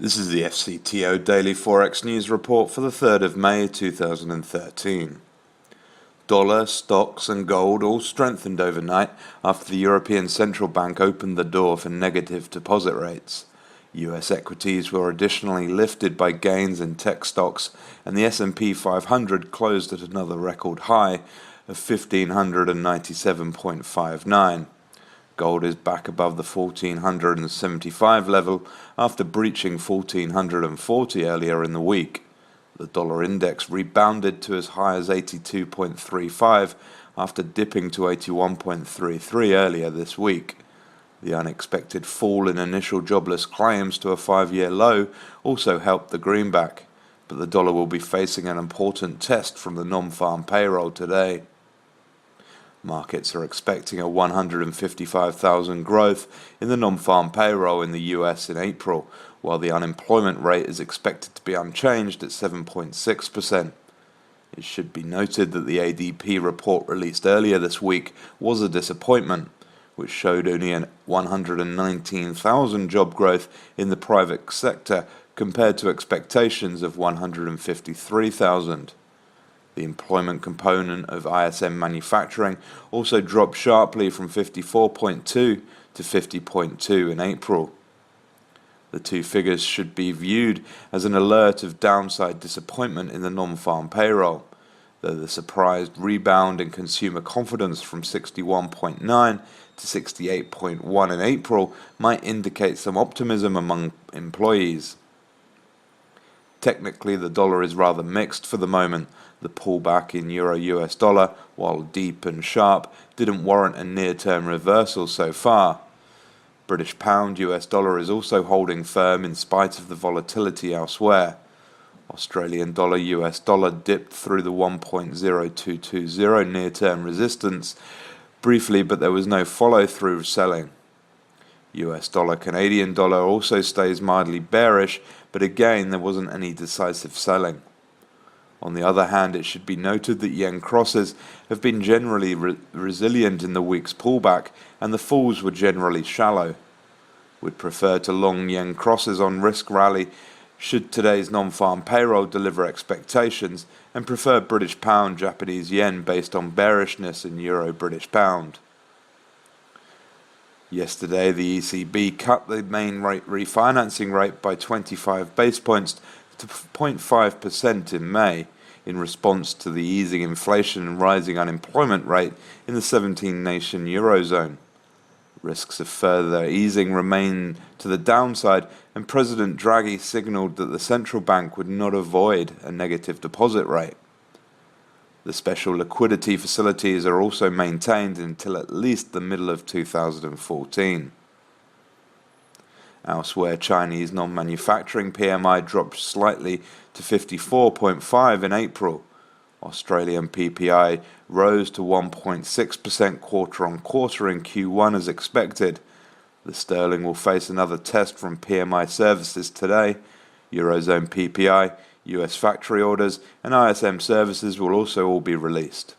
This is the FCTO Daily Forex News Report for the 3rd of May 2013. Dollar, stocks and gold all strengthened overnight after the European Central Bank opened the door for negative deposit rates. US equities were additionally lifted by gains in tech stocks, and the S&P 500 closed at another record high of 1,597.59. Gold is back above the 1,475 level after breaching 1,440 earlier in the week. The dollar index rebounded to as high as 82.35 after dipping to 81.33 earlier this week. The unexpected fall in initial jobless claims to a 5-year low also helped the greenback, but the dollar will be facing an important test from the Non Farm Payroll today. Markets are expecting a 155,000 growth in the Non Farm Payroll in the US in April, while the unemployment rate is expected to be unchanged at 7.6%. It should be noted that the ADP report released earlier this week was a disappointment, which showed only a 119,000 job growth in the private sector compared to expectations of 153,000. The employment component of ISM manufacturing also dropped sharply from 54.2 to 50.2 in April. The two figures should be viewed as an alert of downside disappointment in the non-farm payroll, though the surprised rebound in consumer confidence from 61.9 to 68.1 in April might indicate some optimism among employees. Technically, the dollar is rather mixed for the moment. The pullback in euro-US dollar, while deep and sharp, didn't warrant a near-term reversal so far. British pound US dollar is also holding firm in spite of the volatility elsewhere. Australian dollar US dollar dipped through the 1.0220 near-term resistance briefly, but there was no follow-through selling. US dollar Canadian dollar also stays mildly bearish, but again there wasn't any decisive selling. On the other hand, it should be noted that yen crosses have been generally resilient in the week's pullback, and the falls were generally shallow. We'd prefer to long yen crosses on risk rally should today's non-farm payroll deliver expectations, and prefer British pound Japanese yen based on bearishness in euro British pound. Yesterday, the ECB cut the main rate refinancing rate by 25 base points to 0.5% in May, in response to the easing inflation and rising unemployment rate in the 17-nation Eurozone. Risks of further easing remain to the downside, and President Draghi signalled that the central bank would not avoid a negative deposit rate. The special liquidity facilities are also maintained until at least the middle of 2014. Elsewhere, Chinese non-manufacturing PMI dropped slightly to 54.5 in April. Australian PPI rose to 1.6% quarter-on-quarter in Q1 as expected. The sterling will face another test from PMI services today. Eurozone PPI, US factory orders and ISM services will also all be released.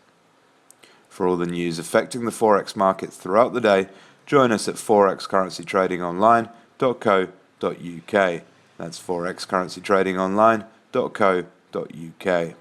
For all the news affecting the Forex markets throughout the day, join us at forexcurrencytradingonline.co.uk. That's forexcurrencytradingonline.co.uk.